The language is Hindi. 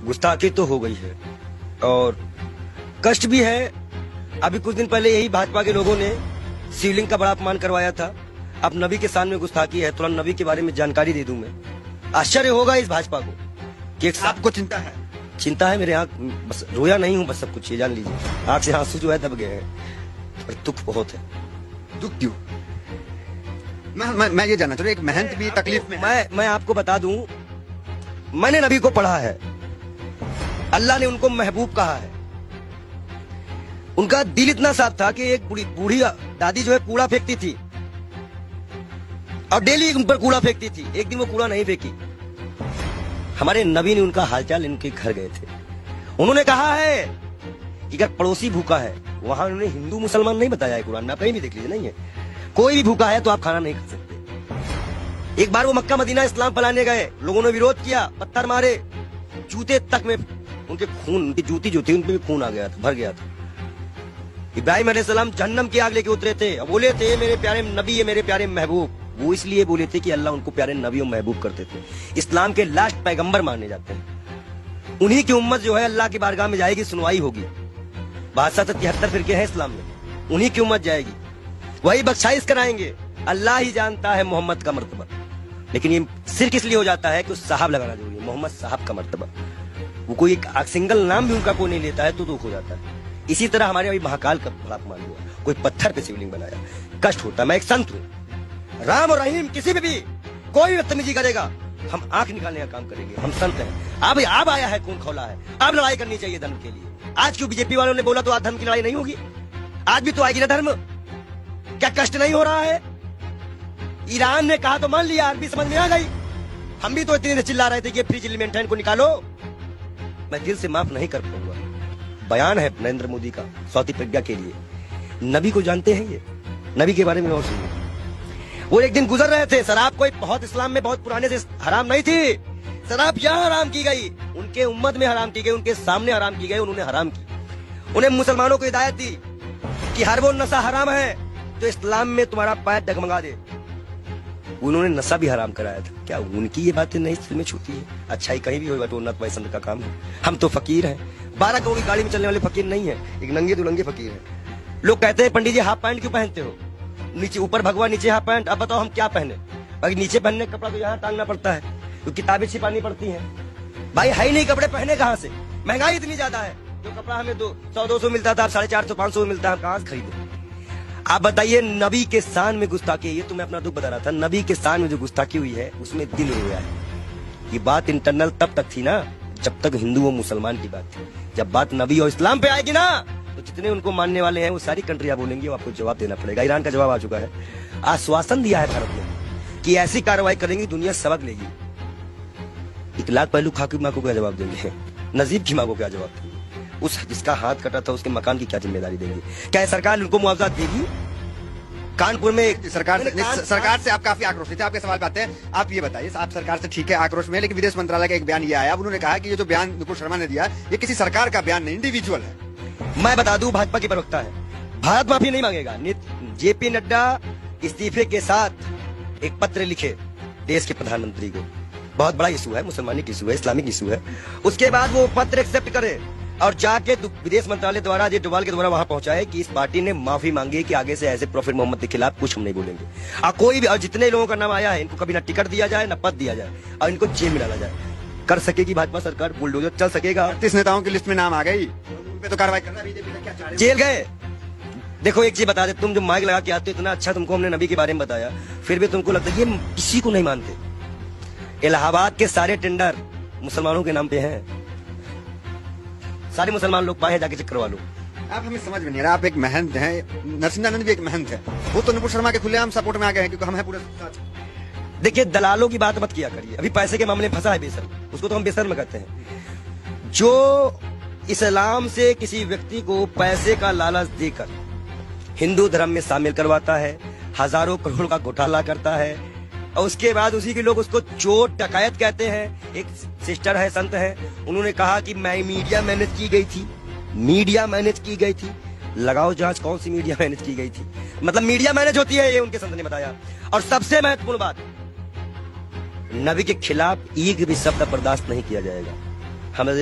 गुस्ताखी तो हो गई है और कष्ट भी है। अभी कुछ दिन पहले यही भाजपा के लोगों ने शिवलिंग का बड़ा अपमान करवाया था। अब नबी के सामने गुस्ताखी है, थोड़ा नबी के बारे में जानकारी दे दूं मैं। आश्चर्य होगा इस भाजपा को कि आपको चिंता है? चिंता है मेरे आंख, बस रोया नहीं हूं, बस सब कुछ ये जान लीजिए। आंख से आंसू जो है दब गए हैं और दुख बहुत है। दुख क्यों? मैं ये जानना चाह रहा हूं, एक महंत भी तकलीफ में है। मैं आपको बता दूं, मैंने नबी को पढ़ा है, अल्लाह ने उनको महबूब कहा है। उनका दिल इतना साफ था कि एक बूढ़ी दादी जो है कूड़ा फेंकती थी और डेली उन पर कूड़ा फेंकती थी। एक दिन वो कूड़ा नहीं फेंकी। हमारे नबी ने उनका हालचाल इनके घर गए थे। उन्होंने कहा है कि अगर पड़ोसी भूखा है, वहां उन्होंने हिंदू मुसलमान नहीं बताया है कुरान में, आप कहीं भी देख लीजिए, नहीं है। कोई भी भूखा है तो आप खाना नहीं खा सकते। एक बार वो मक्का मदीना इस्लाम फैलाने गए, लोगों ने विरोध किया, पत्थर मारे, जूते तक में उनके खून, उनकी जूती जो थी उनपे भी खून आ गया था, भर गया था। इब्राहिम अलैहिस्सलाम जहन्नम की आग लेके उतरे थे, बोले थे मेरे प्यारे नबी है, मेरे प्यारे महबूब। वो इसलिए बोले थे कि अल्लाह उनको प्यारे नबी और महबूब करते थे। इस्लाम के लास्ट पैगंबर माने जाते हैं। उन्हीं की उम्मत जो है अल्लाह की बारगाह में जाएगी, सुनवाई होगी। 72-73 फिरके हैं इस्लाम में, उन्हीं की उम्मत जाएगी, वही बख्शाइश कराएंगे। अल्लाह ही जानता है मोहम्मद का मर्तबा, लेकिन ये सिर्फ इसलिए हो जाता है कि उस साहब लगाना जरूरी है, मोहम्मद साहब का मर्तबा। वो कोई एक सिंगल नाम भी उनका कोई नहीं लेता है तो दुख हो जाता है। इसी तरह हमारे अभी महाकाल का बड़ा अपमान हुआ, कोई पत्थर पे शिवलिंग बनाया, कष्ट होता है। मैं एक संत हूँ, राम और रहीम किसी पे भी कोई बदतमीजी करेगा, हम आंख निकालने का काम करेंगे। हम संत हैं। अब आया है, खून खौला है, अब लड़ाई करनी चाहिए धर्म के लिए। आज क्यों बीजेपी वालों ने बोला तो आज धर्म की लड़ाई नहीं होगी? आज भी तो आएगी ना धर्म। क्या कष्ट नहीं हो रहा है? ईरान ने कहा तो मान लिया, अरबी समझ में आ गई। हम भी तो इतनी देर चिल्ला रहे थे कि फ्री चिल्ली को निकालो। मैं दिल से माफ नहीं कर पाऊंगा। बयान है नरेंद्र मोदी का सौती प्रज्ञा के लिए। नबी को जानते हैं ये, नबी के बारे में और सुनिए। वो एक दिन गुजर रहे थे, शराब कोई बहुत इस्लाम में बहुत पुराने से हराम नहीं थी। शराब यहाँ हराम की गई, उनके उम्मत में हराम की गई, उनके सामने हराम की गई, उन्होंने हराम की। उन्हें मुसलमानों को हिदायत दी कि हर वो नशा हराम है जो इस्लाम में तुम्हारा पैर डगमगा दे। उन्होंने नशा भी हराम कराया था। क्या उनकी ये बातें नहीं दिल में छूती है? अच्छाई कहीं भी हो, तो उन्नत वैष्णव का काम है। हम तो फकीर हैं, 12 करोड़ की गाड़ी में चलने वाले फकीर नहीं है, एक नंगे दुलंगे फकीर है। लोग कहते हैं पंडित जी हाफ पैंट क्यों पहनते हो? नीचे ऊपर भगवा, नीचे हाफ पैंट। अब बताओ हम क्या पहने? भाई नीचे पहनने का कपड़ा तो यहाँ टांगना पड़ता है, तो किताबें छिपानी पड़ती हैं। भाई है ही नहीं कपड़े, पहने कहाँ से? महंगाई इतनी ज्यादा है, जो कपड़ा हमें 100-200 मिलता था, 450-500 मिलता है, कहाँ से खरीदे? आप बताइए, नबी के शान में गुस्ताखी, ये तो मैं अपना दुख बता रहा था। नबी के शान में जो गुस्ताखी हुई है उसमें दिल रोया है। ये बात इंटरनल तब तक थी ना जब तक हिंदू और मुसलमान की बात थी। जब बात नबी और इस्लाम पे आएगी ना, तो जितने उनको मानने वाले हैं वो सारी कंट्रियां बोलेंगी, वो आपको जवाब देना पड़ेगा। ईरान का जवाब आ चुका है, आश्वासन दिया है भारत ने कि ऐसी कार्रवाई करेंगी, दुनिया सबक लेगी। इकलाक पहलू खा की माँ को क्या जवाब देंगे? नजीब की माँ को क्या जवाब देंगे? उस जिसका हाथ कटा था उसके मकान की क्या जिम्मेदारी देंगे? क्या सरकार उनको मुआवजा देगी? कानपुर में सरकार से आप काफी आक्रोश थे। आपके सवाल पे आते हैं। आप ये बताइए, आप सरकार से ठीक है आक्रोश में, लेकिन विदेश मंत्रालय का एक बयान ये आया, उन्होंने कहा कि ये जो बयान नुपुर शर्मा ने दिया ये किसी सरकार का बयान नहीं, इंडिविजुअल है। मैं बता दूं, भाजपा की प्रवक्ता है, भारत माफी नहीं मांगेगा। जेपी नड्डा इस्तीफे के साथ एक पत्र लिखे देश के प्रधानमंत्री को। बहुत बड़ा इशू है, मुसलमानिक इशू है, इस्लामिक इशू है। उसके बाद वो पत्र एक्सेप्ट करे और जाके विदेश मंत्रालय द्वारा अजय डोभाल के द्वारा वहां पहुंचाए कि इस पार्टी ने माफी मांगी है कि आगे से ऐसे प्रोफेट मोहम्मद के खिलाफ कुछ हम नहीं बोलेंगे। और कोई भी, और जितने लोगों का नाम आया है, इनको कभी ना टिकट दिया जाए, ना पद दिया जाए, और इनको जेल में डाला जाए। कर सकेगी भाजपा सरकार, बुलडोजर चल सकेगा। 38 नेताओं की लिस्ट में नाम आ गई, उन पे तो कार्रवाई करना बीजेपी का क्या चाह रही है? जेल गए। देखो एक चीज बता दे, तुम जो माइक लगा के आते हो, इतना अच्छा तुमको हमने नबी के बारे में बताया, फिर भी तुमको लगता है ये किसी को नहीं मानते। इलाहाबाद के सारे टेंडर मुसलमानों के नाम पे हैं, सारे मुसलमान लोग पाए, जाके चेक करवा लो। आप हमें समझ में नहीं रहा, आप एक महंत हैं, नरसिंहानंद भी एक महंत है, वो तो नुपुर शर्मा के खुलेआम सपोर्ट में आ गए हैं क्योंकि हम हैं पूरे साथ। देखिए, दलालों की बात मत किया करिए। अभी पैसे के मामले में फंसा है बेसर, उसको तो हम बेसर में कहते हैं। जो इस्लाम से किसी व्यक्ति को पैसे का लालच देकर हिंदू धर्म में शामिल करवाता है, हजारों करोड़ का घोटाला करता है, और उसके बाद उसी के लोग उसको चोर डकैत कहते हैं। एक सिस्टर है, संत है, उन्होंने कहा कि मैं मीडिया मैनेज की गई थी, मीडिया मैनेज की गई थी। लगाओ जांच, कौन सी मीडिया मैनेज की गई थी? मतलब मीडिया मैनेज होती है, ये उनके संत ने बताया। और सबसे महत्वपूर्ण बात, नबी के खिलाफ एक भी शब्द बर्दाश्त नहीं किया जाएगा। हमें